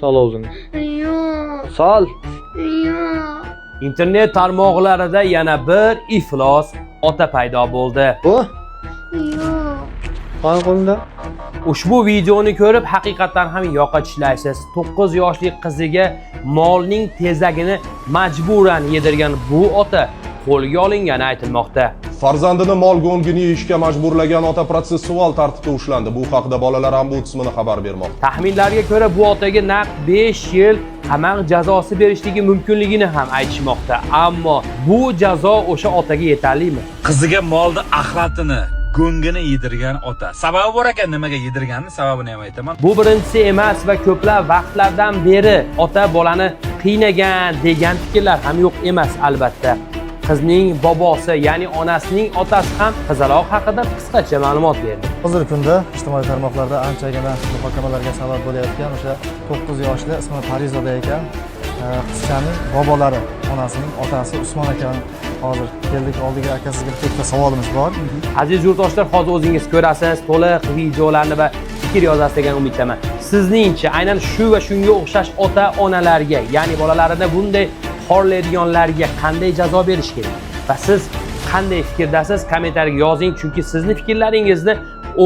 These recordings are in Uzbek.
Sol o'zini. Yo'q. Sol. Yo'q. Internet tarmoqlarida yana bir iflos ota paydo bo'ldi. Bu? Yo'q. Qani qo'lingda? Ushbu videoni ko'rib haqiqatan ham yoqa tishlaysiz. 9 yoshli qiziga molning tezagini majburan yedirgan bu ota qo'lga olingani aytilmoqda. Farzandini mol go'ngini yeyishga majburlagan ota protsessual tartibda ushlandi. Bu haqda Bolalar ombudsmani xabar bermoqda. Taxminlarga ko'ra bu otaga naq 5 yil qamoq jazosi berishligi mumkinligini ham aytishmoqda. Ammo bu jazo o'sha otaga yetarlimi? Qiziga molni axlatini, go'ngini yedirgan ota. Sababi bor ekan, nimaga yedirganini sababini ham aytaman. Bu birinchisi emas va ko'plab vaqtlardan beri ota bolani qiynagan degan fikrlar ham yo'q emas albatta. Qizning bobosi, ya'ni onasining otasi ham qizaloq haqida qisqacha ma'lumot berdi. Hozirgi kunda ijtimoiy tarmoqlarda anchagina muhokamalarga sabab bo'layotgan o'sha 9 yoshli ismi Parizoda ekan qizchaning bobolari, onasining otasi Usmon akam hozir keldik oldiga. Aka, sizga bitta savolimiz bor. Aziz yurtdoshlar, hozir o'zingiz ko'rasiz, to'liq videolarni va fikr yozasiz degan umiddaman. Sizningcha aynan shu va shunga o'xshash ota-onalarga, ya'ni bolalarini bunday xorlaydiganlarga qanday jazo berish kerak? Va siz qanday fikrdasiz? Kommentarga yozing, chunki sizning fikrlaringizni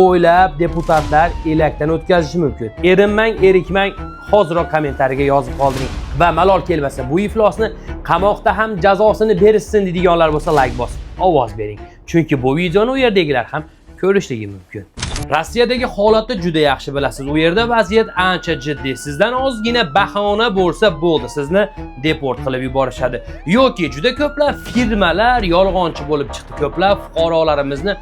o'ylab deputatlar elakdan o'tkazishi mumkin. Erinmang, erikmang, hoziroq kommentariga yozib qoldiring. Va malol kelmasa bu iflosni qamoqda ham jazosini berishsin deydiganlar bo'lsa like bosib ovoz bering. Chunki bu videoni u yerdagilar ham ko'rishligi mumkin. Rossiyadagi holatni juda yaxshi bilasiz. U yerda vaziyat ancha jiddiy. Sizdan ozgina bahona bo'lsa bo'ldi, sizni deport qilib yuborishadi. Yoki juda ko'plab firmalar yolg'onchi bo'lib chiqdi. Ko'plab fuqarolarimizni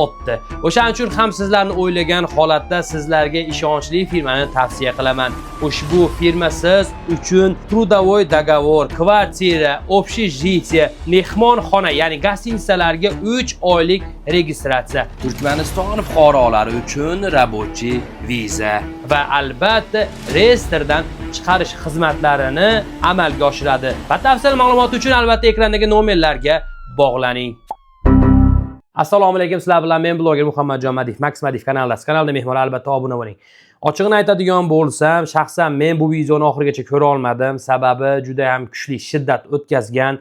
otdi. O'shaning uchun ham sizlarni o'ylagan holatda sizlarga ishonchli firmani tavsiya qilaman. Ushbu firma siz uchun трудовой договор, kvartira, общежитие, mehmonxona, ya'ni gostinitsalarga 3 oylik registratsiya, Turkmaniston fuqarolari uchun рабочий viza va albatta reyestrdan chiqarish xizmatlarini amalga oshiradi. Batafsil ma'lumot uchun albatta ekrandagi nomerlarga bog'laning. Assalomu alaykum, sizlar bilan men bloger Muhammadjon Madif, Max Madif kanalidasiz. Kanalda mehmon, albatta obuna bo'ling. Ochig'ini aytadigan bo'lsam, shaxsan men bu videoni oxirigacha ko'ra olmadim. Sababi juda ham kuchli shiddat o'tkazgan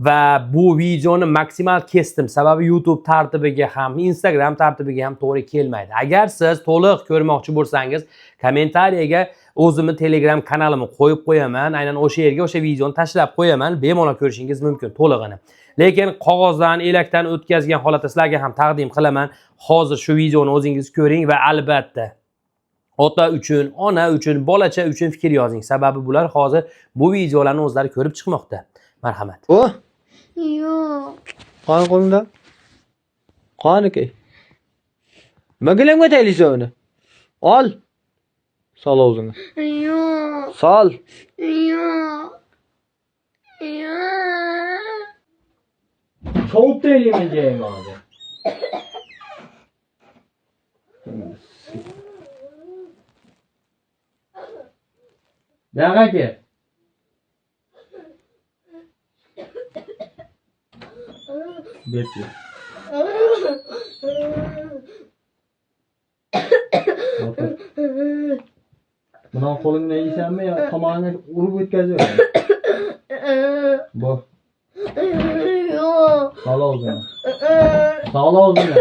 va bu videoni maksimal kesdim. Sababi YouTube tartibiga ham, Instagram tartibiga ham to'g'ri kelmaydi. Agar siz to'liq ko'rmoqchi bo'lsangiz, kommentariyaga o'zimni Telegram kanalimni qo'yib qo'yaman. Aynan o'sha yerga o'sha videoni tashlab qo'yaman. Bemalol ko'rishingiz mumkin to'lig'ini. Lekin qog'ozdan, elakdan o'tkazgan holatda sizlarga ham taqdim qilaman. Hozir shu videoni o'zingiz ko'ring va albatta ota uchun, ona uchun, bolacha uchun fikr yozing. Sababi bular hozir bu videolarni o'zlari ko'rib chiqmoqda. Marhamat. Bu? Yo'q. Qani qo'lingda? Qaniki? Nimaga taylaysan uni? Ol. Sol o'zini. Yo'q. Sol. Yo'q. Yo'q. Sovib taylayman deyman hozir. Daga kel. Berchi. Buni qo'lingni yeysanmi yo tomog'ingga urib o'tkazib? Bu. Yo'q. Sol o'zini. Sol o'zini.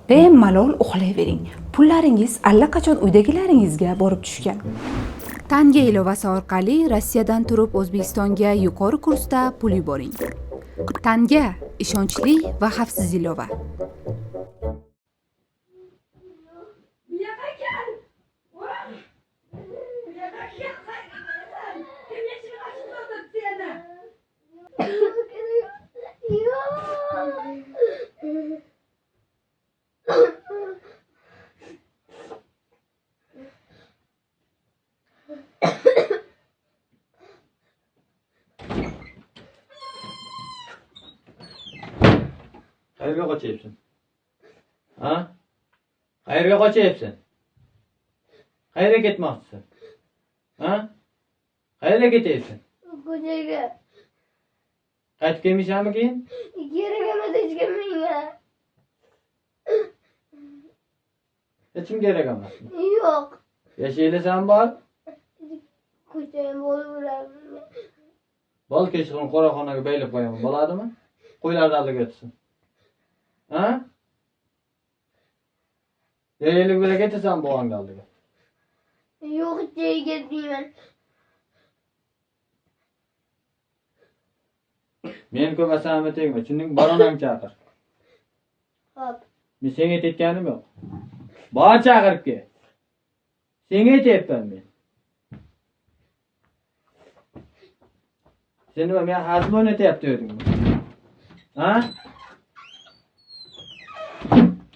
Bemalol uxlayvering. Pullaringiz allaqachon uydagilaringizga borib tushgan. Tanga ilovasi orqali Rossiyadan turib O'zbekistonga yuqori kursda pul yuboring. Tanga ishonchli va xavfsiz ilova. Qayerga qochayapsan? Ha? Qayerga qochyapsan? Qayerga ketmoqchisan? Ha? Qayerga ketyapsan? Ko'chaga. Qaytib kelmaysanmi keyin? Kerak emas hech kimga. Hech kim kerak emas. Yo'q. Yashaylasan bor? Ko'chaga bo'laveradi. Bol kechqurun qo'raxonaga baylab qo'yaman. Bo'ladimi? Qo'ylarni oldiga o'tsin. Ha? Yaylik bilan ketasan bog'ang oldiga. Yo'q, joyiga deyman. Men ko'p asamga tegma. Tushundingmi? Baronang chaqir. Hop. Men senga aytganim yo'q. Bor chaqirib kel. Senga aytyapman men. Sen nima men hazm o'ynatyapti dedingmi? Ha?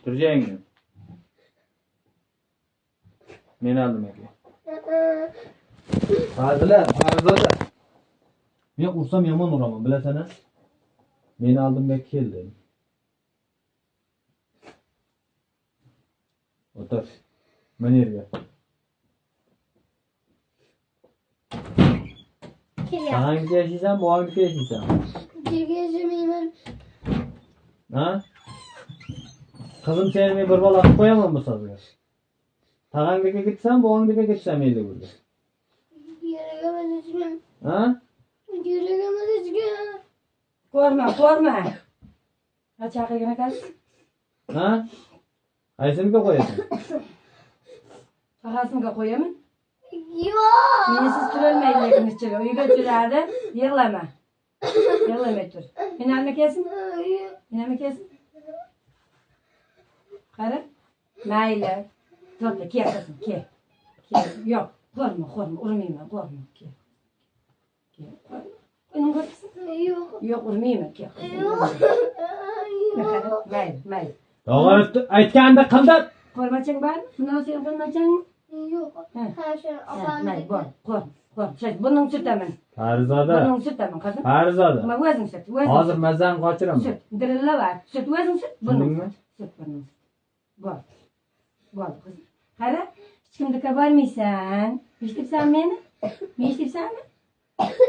Turjangmi? Men oldim aka. Farzada. Men ursam yomon uraman, bilasan-a? Men oldimga keldi. O'tir. Men yerga. Hangisi yashaysan, bu hangisi yashaysan? Joyiga yashamayman. Ha? Qizim seni men bir bola qilib qo'yaman bu sozga. Tag'angdika ketsan, buvangdika ketsan mayli burada. Kerak emas hech kim. Ha? Kerak emas hech kim. Ko'rma. Chaqirgan ekansiz. Ha? Qaysimga qo'yasan? Qog'ozimga qo'yaman. Yo'q. Meni siz turolmaydi lekin ichida. Uyga turadi, yig'lama. Yig'lamay tur. Menami kelsin? Menami kelsin? Qara. Mayli. To'xta, kelsin, kel. Yo'q, qo'rma, urmayman, qo'rma, kel. Qo'yning ko'rsin? Yo'q. Yo'q, urmayman, kel. Mayli. To'g'ri aytganda qildi. Qo'rmachang bormi? Bundan sen qo'rmachangmi? Yo'q. Ha, shu opam. Mayli, qo'rm. Bundan sutaman. Farzada. Bundan sutaman, qizim. Farzada. Nima o'zing sut? Hozir mazani qochiraman. Sut, dirilla var. Sut o'zing sut. Tushundingmi? Sut bundan. Bor, qizim. Qara, hech kimga bormaysan. Eshitibsan meni? Men eshitibsanmi?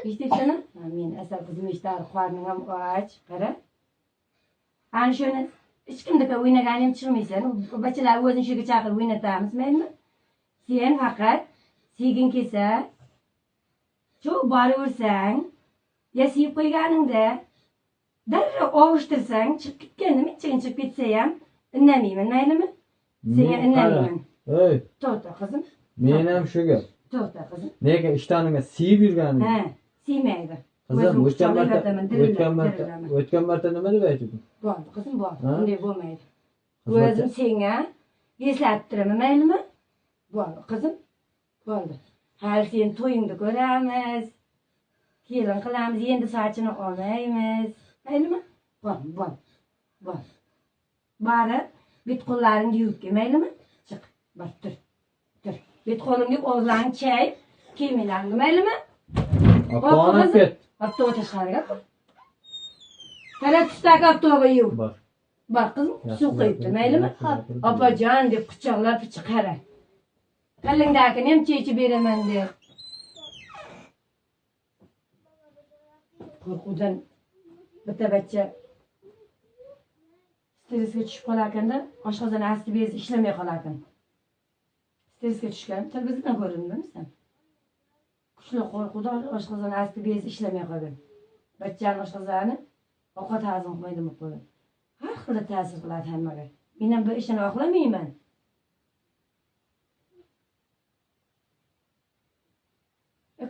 Eshitibsanmi? Men asal qizim eshitadi, qorning ham och. Qara. Ana shuni hech kimga o'ynaganim chiqmaysan. Bachalar o'zing shuga chaqirib o'ynatamiz, mayli? Sen faqat segin kelsa, shu boraversang, ya siyib qo'yganingda darrov ovushtirsang, chiqib ketganda men chiqib ketsa ham indamayman, maylimi? Senga indamayman. Ey, To'xta qizim. men ham shu gap. To'xta qizim. Nega ishtonimga siyib yurganim? Ha, siymaydi. Qizim, o'tgan marta nima deb aytding? Bo'ldi, qizim, bo'ldi. Bunday bo'lmaydi. O'zim senga eslatib turaman, maylimi? Bo'ldi, qizim. Bo'ldi. Hali sen to'yingni ko'ramiz. Kelin qilamiz, endi sochini olmaymiz. Maylimi? Bo'ldi. Borib, bet-qo'llaringni yuvib kel, maylimi? Chiq, bor, tur. Bet-qo'lingni o'zlaring chayib, kiyimlaringni, maylimi? Opani ket. Aptova tashqariga qo'y. Qara tushdagi aptova yuv. Bor qizim, suv quyibdi, maylimi? Opajon deb quchoqlab qara. Qalingdagini ham chechib beraman deb. Qo'rquvdan bitta bachcha stressga tushib qolarkanda, oshqozon asti bezi ishlamay qolarkan. Stressga tushgan, televizordan ko'rindimi sen? Kuchli qo'rquvdan oshqozon asti bezi ishlamay qolgan. Bachchaning oshqozoni ovqat hazm qilmaydi deb qo'ygan. Har xil ta'sir qiladi hammaga. Men ham bu ishni oqlamayman.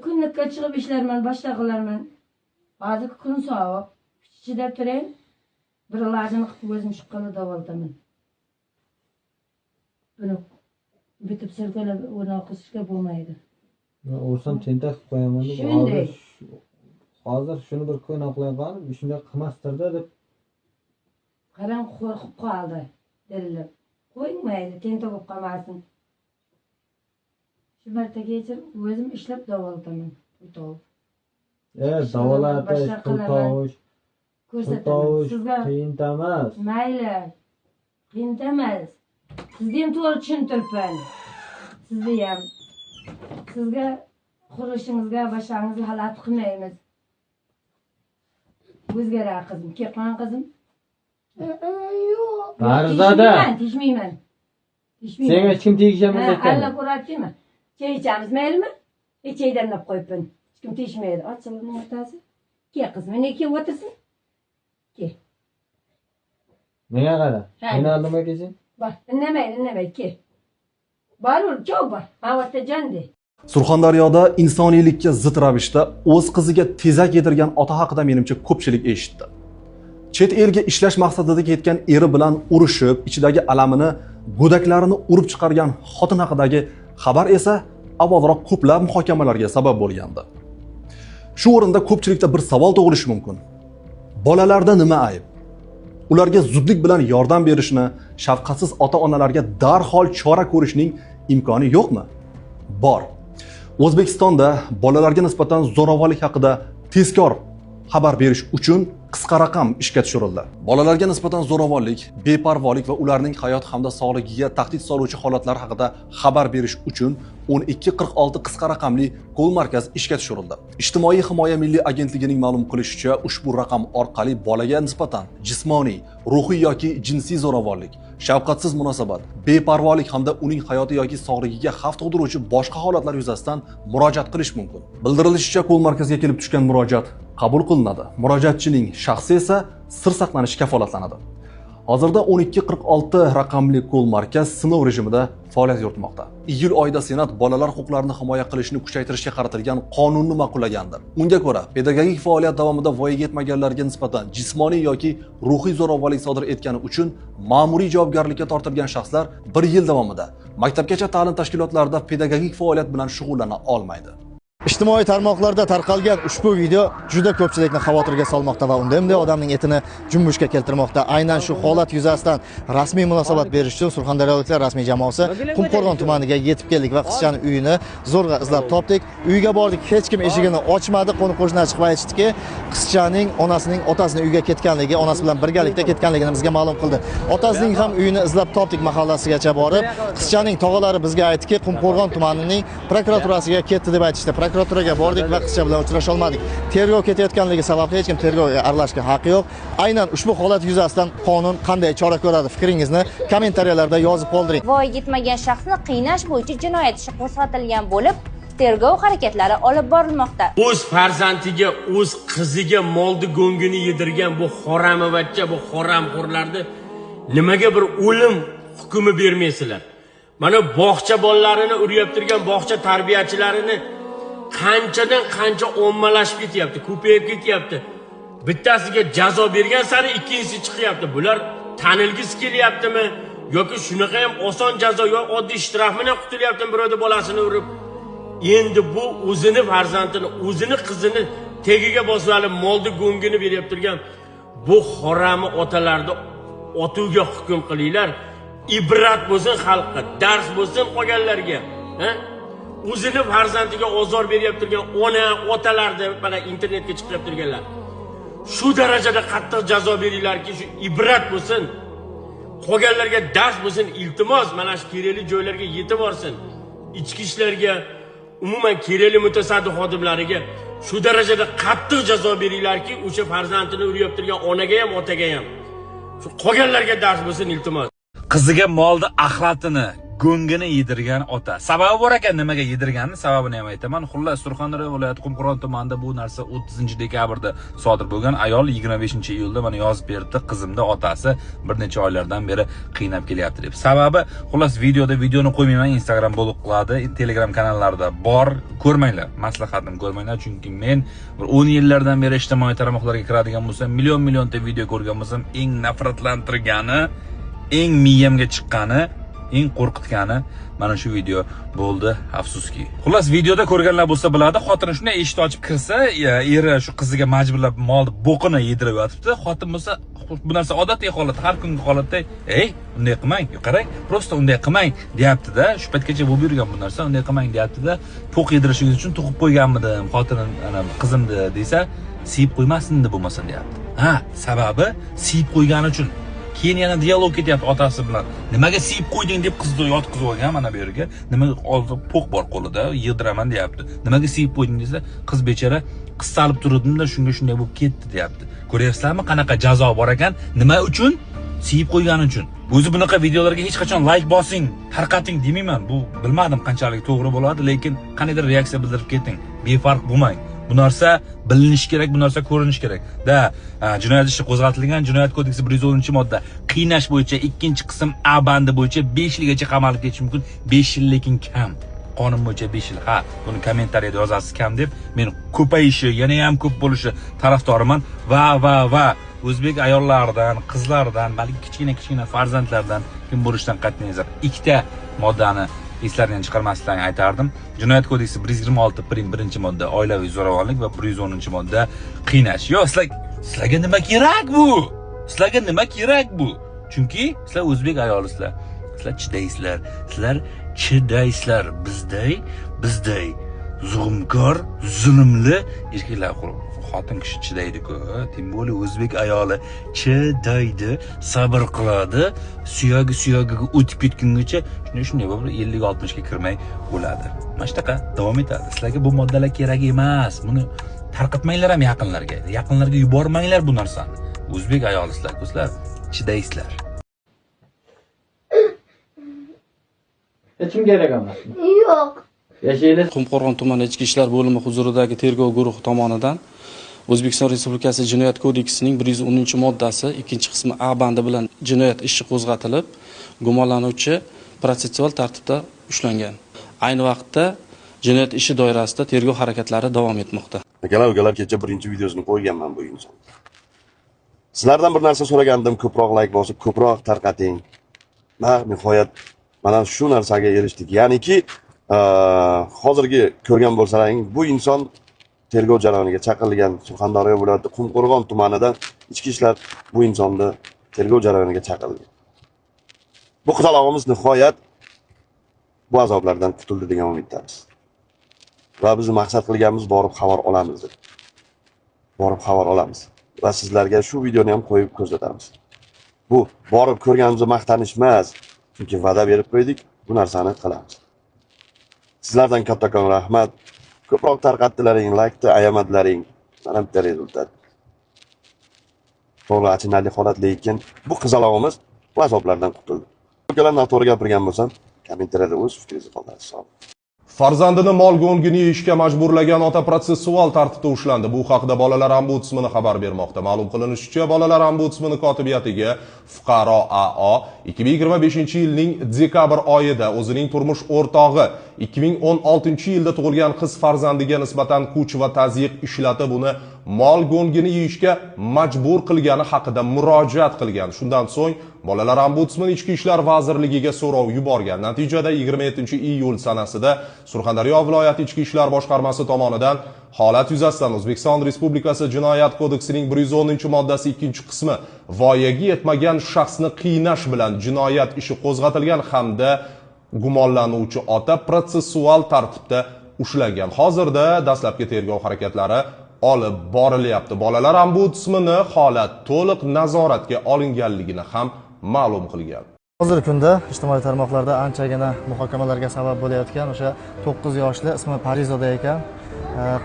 Kunlikka chiqib ishlarman, boshqa qilarman. Hozir kun sovuq. Chidab turing. Bir ilojini qilib o'zim shu qilib davoltaman. Buni bitib silkalab o'rnaqishga bo'lmaydi. O'rsam tentak qilib qo'yaman deb. Shunday. Hozir shuni bir ko'na qo'ygan, shunday qilmasdirda deb. Qarang, qo'rqib qoldi. Dilib. Qo'ymaydi, tentak bo'lib qolmasin. Shu martagacha o'zim ishlab davoltaman. Davolatish, pul tovush. Ko'rsataman. Sizga qiyin emas. mayli. Qiyin emas. Sizni ham to'g'ri tushuntiribman. Sizni ham. Sizga qurishingizga, bashangizga xalaqit qilmaymiz. O'zgara qizim, kelqan qizim. Yo'q. Farzada. Tishmayman. Senga hech kim tegishmaydi ekan. Alla ko'radimi? Choy ichamiz, maylimi? Choy damlab qo'yibman. Hech kim tishmaydi. Ochilning otasi. Kel qizim, meni kelib o'tirsin. Kel. Menga qara. Meni aldimga kelsin. Bor, indamaydi, kel. Bor, choy bor. Havatda jandi. Surxondaryoda insoniylikka zid ravishda o'z qiziga tezak yedirgan ota haqida menimcha ko'pchilik eshitdi. Chet elga ishlash maqsadida ketgan eri bilan urushib, ichidagi alamini, go'daklarini urib chiqargan xotin haqidagi xabar esa avvalroq ko'plab muhokamalarga sabab bo'lgandi. Shu o'rinda ko'pchilikda bir savol tug'ilishi mumkin. Bolalarda nima ayb? Ularga zudlik bilan yordam berishni, shafqatsiz ota-onalarga darhol chora ko'rishning imkoni yo'qmi? Bor. O'zbekistonda bolalarga nisbatan zo'ravonlik haqida tezkor xabar berish uchun qisqa raqam ishga tushirildi. Bolalarga nisbatan zo'ravonlik, beparvolik va ularning hayot hamda sog'ligiga tahdid soluvchi holatlar haqida xabar berish uchun 1246 qisqa raqamli ko'l markaz ishga tushirildi. Ijtimoiy himoya milliy agentligining ma'lum qilishicha, ushbu raqam orqali bolaga nisbatan jismoniy, ruhiy yoki jinsiy zo'ravonlik, shafqatsiz munosabat, beparvolik hamda uning hayoti yoki sog'ligiga xavf tug'diruvchi boshqa holatlar yuzasidan murojaat qilish mumkin. Bildirilishicha, ko'l markaziga kelib tushgan murojaat qabul qilinadi. Murojaatchining shaxsi esa sir saqlanishi kafolatlanadi. Hozirda 1246 raqamli ko'l markaz sinov rejimida faoliyat yuritmoqda. Iyul oyida Senat bolalar huquqlarini himoya qilishni kuchaytirishga qaratilgan qonunni ma'qullagandi. Unga ko'ra, pedagogik faoliyat davomida voyaga yetmaganlarga nisbatan jismoniy yoki ruhiy zo'ravonlik sodir etgani uchun ma'muriy javobgarlikka tortilgan shaxslar 1 yil davomida maktabgacha ta'lim tashkilotlarida pedagogik faoliyat bilan shug'ullana olmaydi. Ijtimoiy tarmoqlarda tarqalgan ushbu video juda ko'pchilikni xavotirga solmoqda va unda odamning etini jumbushga keltirmoqda. Aynan shu holat yuzasidan rasmiy munosabat berish uchun Surxondaryoliklar rasmiy jamoasi Qumqo'rg'on tumaniga yetib keldik va qizchaning uyini zo'rg'a izlab topdik. Uyga bordik, hech kim eshigini ochmadi. Qo'ni-qo'shnilar chiqib aytishdiki, qizchaning onasining otasining uyga ketganligi, onasi bilan birgalikda ketganligini bizga ma'lum qildi. Otasining ham uyini izlab topdik, mahallasigacha borib. Qizchaning tog'alari bizga aytdiki, Qumqo'rg'on tumanining prokuraturasiga ketdi deb aytishdi. Prokuraturaga bordik va qizcha bilan uchrasha olmadik. Tergov ketayotganligi sababli hech kim tergovga aralashishga haqqi yo'q. Aynan ushbu holat yuzasidan qonun qanday chora ko'radi? Fikringizni kommentariyalarda yozib qoldiring. Voyaga yetmagan shaxsni qiynash bo'yicha jinoyat ishi qo'zg'atilgan bo'lib, tergov harakatlari olib borilmoqda. O'z farzandiga, o'z qiziga molni go'ngini yedirgan bu xoramavachcha, bu xoramxo'rlarni nimaga bir o'lim hukmi bermaysizlar? Mana bog'cha bolalarini urib turgan bog'cha tarbiyachilarini qanchadan qancha ommalashib ketyapti, ko'payib ketyapti. Bittasiga jazo bergan sari ikkinchisi chiqyapti. Bular tanilgisi kelyaptimi yoki shunaqa ham oson jazo yoki oddiy shtrafdan qutulyaptimi birovning bolasini urib? Endi bu o'zini farzandini, o'zini qizini tegiga bosib olib molni go'ngini berib turgan bu xorami otalarni otuga hukm qilinglar. Ibrat bo'lsin xalqqa, dars bo'lsin qolganlarga. O'zini farzandiga ozor berib turgan ona, otalarni mana internetga chiqib turganlar. Shu darajada qattiq jazo beringlarki, shu ibrat bo'lsin. Qolganlarga dars bo'lsin, iltimos mana shu kerakli joylarga yetib borsin. Ichki ishlarga, umuman kerakli mutasaddi xodimlariga shu darajada qattiq jazo beringlarki, o'sha farzandini urib turgan onaga ham, otaga ham. Shu qolganlarga dars bo'lsin, iltimos. Qiziga molni axlatini, go'ngini yedirgan ota. Sababi bor ekan, nimaga yedirganini sababini ham aytaman. Xullas, Surxondaryo viloyati Qumqo'rg'on tumanida bu narsa 30-dekabrda sodir bo'lgan. Ayol 25-iyulda mana yozib berdi, qizimda otasi bir necha oylardan beri qiynab kelyapti deb. Sababi, xullas videoni qo'ymayman, Instagram bo'lib qiladi, Telegram kanallarida bor, ko'rmanglar. Maslahatim ko'rmanglar, chunki men bir 10 yillardan beri ijtimoiy tarmoqlarga kiradigan bo'lsam, million-millionta video ko'rgan bo'lsam, eng nafratlantirgani, eng miyamga chiqqani, eng qo'rqitgani mana shu video bo'ldi, afsuski. Xullas, videoda ko'rganlar bo'lsa biladi, xotini shunday eshik ochib kirsa, eri shu qiziga majburlab molni bo'qini yedirib yotibdi. Xotin bo'lsa, bu narsa odatiy holat, har kungi holatda, unday qilmang, qarang, prosta unday qilmang, deyapti-da. Shu paytgacha bo'lib yurgan bu narsa, unday qilmang, deyapti-da. To'q yedirishingiz uchun to'qib qo'yganmidim, xotinim, ana qizimni desa, siyib qo'ymasin-da bo'lmasa, deyapti. Sababi siyib qo'ygani uchun. Keyin yana dialog ketyapti otasi bilan. Nimaga siyib qo'yding deb qizni yotqizib olgan mana bu yerga. Nimaga hozir po'q bor qo'lida, yig'diraman deyapti. Nimaga siyib qo'yding desa, qiz bechora qistalib turdim-da, shunga shunday bo'lib ketdi deyapti. Ko'ryapsizlarmi, qanaqa jazo bor ekan? Nima uchun? Siyib qo'ygani uchun. O'zi bunaqa videolarga hech qachon like bosing, tarqating demayman. Bu bilmadim qanchalik to'g'ri bo'ladi, lekin qanaqadir reaksiya bildirib keting. Befarq bo'lmang. Bu narsa bilinishi kerak, bu narsa ko'rinishi kerak. Jinoyat ishi qo'zg'atilgan, Jinoyat kodeksi 110-modda qiynash bo'yicha 2-qism A bandi bo'yicha 5 yilgacha qamalib ketish mumkin. 5 yil lekin kam. Qonun bo'yicha 5 yil. Buni kommentariyada yozasiz kam deb. Men ko'payishi, yana ham ko'p bo'lishi tarafdoriman va o'zbek ayollaridan, qizlaridan, balki kichkina farzandlardan kim bo'lishidan qat'iy nazar ikkita moddani eslaridan chiqarmaslikni aytardim. Jinoyat kodeksi 126-1-modda oilaviy zo'ravonlik va 110-modda qiynash. Yo'q, sizlarga nima kerak bu? Sizlarga nima kerak bu? Chunki sizlar o'zbek ayolisizlar. Sizlar chidaysizlar. Sizlar chidaysizlar. Bizday zulmkor, zulmli erkaklar xotin kishi chidaydi-ku. Tim bo'li o'zbek ayoli chidaydi, sabr qiladi, suyagiga o'tib ketgungacha shunday bo'lib 50-60 ga kirmay bo'ladi. Mana shunaqa davom etadi. Sizlarga bu moddalar kerak emas. Buni tarqatmanglar ham yaqinlarga. Yaqinlarga yubormanglar bu narsani. O'zbek ayolisizlar, sizlar chidaysizlar. Hech kim kerak emas. Yo'q. Yashaylik. Qumqo'rg'on tumani ichki ishlar bo'limi huzuridagi tergov guruhi tomonidan O'zbekiston Respublikasi Jinoyat kodeksining 110-moddasi 2-qismi A bandi bilan jinoyat ishi qo'zg'atilib, gumonlanuvchi protsessual tartibda ushlangan. Ayni vaqtda jinoyat ishi doirasida tergov harakatlari davom etmoqda. Akalar kecha birinchi videosini qo'yganman bu inson. Sizlardan bir narsa so'ragandim, ko'proq like bosib, ko'proq tarqating. Nihoyat mana shu narsaga erishdik. Ya'niki hozirgi ko'rgan bo'lsalaring, bu inson tergov jarayoniga chaqirilgan Surxondaryo viloyati Qumqo'rg'on tumanidan ichki ishlar bu insonni tergov jarayoniga chaqirilgan. Bu qizalog'imiz nihoyat bu azoblardan qutuldi degan umiddamiz. Va biz maqsad qilganimiz borib xabar olamiz deb. Borib xabar olamiz. Va sizlarga shu videoni ham qo'yib ko'rsatamiz. Bu borib ko'rganimizga maqtanish emas, chunki va'da berib qo'ydik, bu narsani qilamiz. Sizlardan kattakon rahmat. Ko'proq tarqatdilaring, like'ni ayamadlaring. Mana bitta rezultat. To'g'ri achinarli holat, lekin bu qizalog'imiz bu azoblardan qutuldi. Ukalar noto'g'ri gapirgan bo'lsam, kommentariyada o'z fikringizni qoldirasiz. Farzandini mol go'ngini yeyishga majburlagan ota protsessual tartibda ushlandi. Bu haqda Bolalar ombudsmani xabar bermoqda. Ma'lum qilinishicha, Bolalar ombudsmani kotibiyatiga fuqaro AO 2025-yilning dekabr oyida o'zining turmush o'rtog'i 2016-yilda tug'ilgan qiz farzandiga nisbatan kuch va tazyiq ishlatib, uni mol go'ngini yeyishga majbur qilgani haqida murojaat qilgan. Shundan so'ng Bolalar ombudsmani Ichki ishlar vazirligiga so'rov yuborgan. Natijada 27-iyul sanasida Surxondaryo viloyati Ichki ishlar boshqarmasi tomonidan holat yuzasidan O'zbekiston Respublikasi Jinoyat kodeksining 110-moddasi 2-qismi voyaga yetmagan shaxsni qiynash bilan jinoyat ishi qo'zg'atilgan hamda gumonlanuvchi ota protsessual tartibda ushlangan. Hozirda dastlabki tergov harakatlari olib borilyapti. Bolalar ombudsmani holat to'liq nazoratga olinganligini ham ma'lum qilgan. Hozirgi kunda ijtimoiy tarmoqlarda anchagina muhokamalarga sabab bo'layotgan o'sha 9 yoshli ismi Parizoda ekan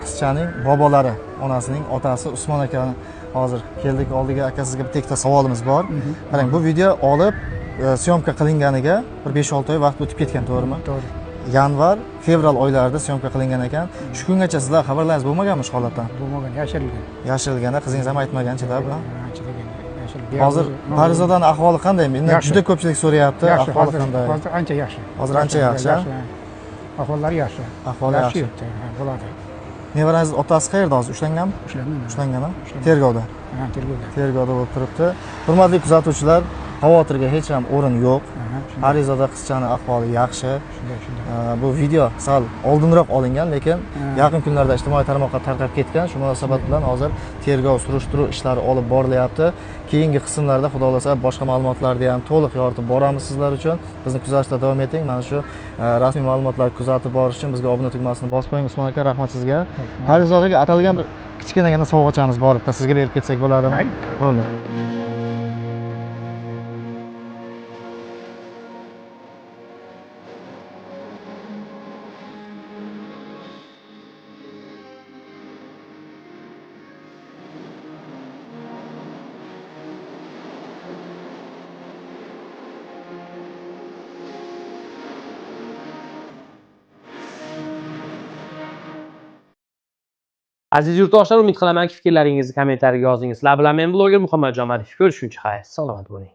qizchaning bobolari, onasining otasi Usmon akani hozir keldik oldiga. Aka, sizga bitta ikkita savolimiz bor. Qarang, bu video olib syomka qilinganiga bir 5-6 oy vaqt o'tib ketgan, to'g'rimi? To'g'ri. Yanvar, fevral oylarida syomka qilingan ekan. Shu kungacha sizlar xabarlaringiz bo'lmaganmi shu holatdan? Bo'lmagan, yashirilgan. Yashirilganda qizingiz ham aytmaganchi-da bu? Hozir Parizodaning ahvoli qanday? Meni juda ko'pchilik so'rayapti. Ahvoli qanday? Hozir ancha yaxshi. Hozir ancha yaxshi. Ahvollari yaxshi. Ahvoli yaxshi. Bo'ladi. Nevarangiz otasi qayerda hozir? Ushlanganmi? Ushlangan. Tergovda. Ha, tergovda. Tergovda bo'lib turibdi. Hurmatli kuzatuvchilar, xavotirga hech ham o'rin yo'q. Parizoda qizchani ahvoli yaxshi. Bu video sal oldinroq olingan, lekin yaqin kunlarda ijtimoiy tarmoqqa tarqab ketgan. Shu munosabat bilan hozir tergov surishtiruv ishlari olib borilyapti. Keyingi qismlarda xudo xolasa boshqa ma'lumotlarni ham to'liq yoritib boramiz sizlar uchun. Bizni kuzatishda davom eting. Mana shu rasmiy ma'lumotlarni kuzatib borish uchun bizga obuna tugmasini bosib qo'ying. Usmon aka, rahmat sizga. Parizodaga atalgan bir kichkinagina sovg'achamiz bor edi. Sizga berib ketsak bo'ladimi? Bo'ldi. Aziz yurtdoshlar, umid qilamanki fikrlaringizni kommentariyaga yozingiz. Sizlar bilan men bloger Muhammadjon Madiev. Ko'rishguncha xayr. Salomat bo'ling.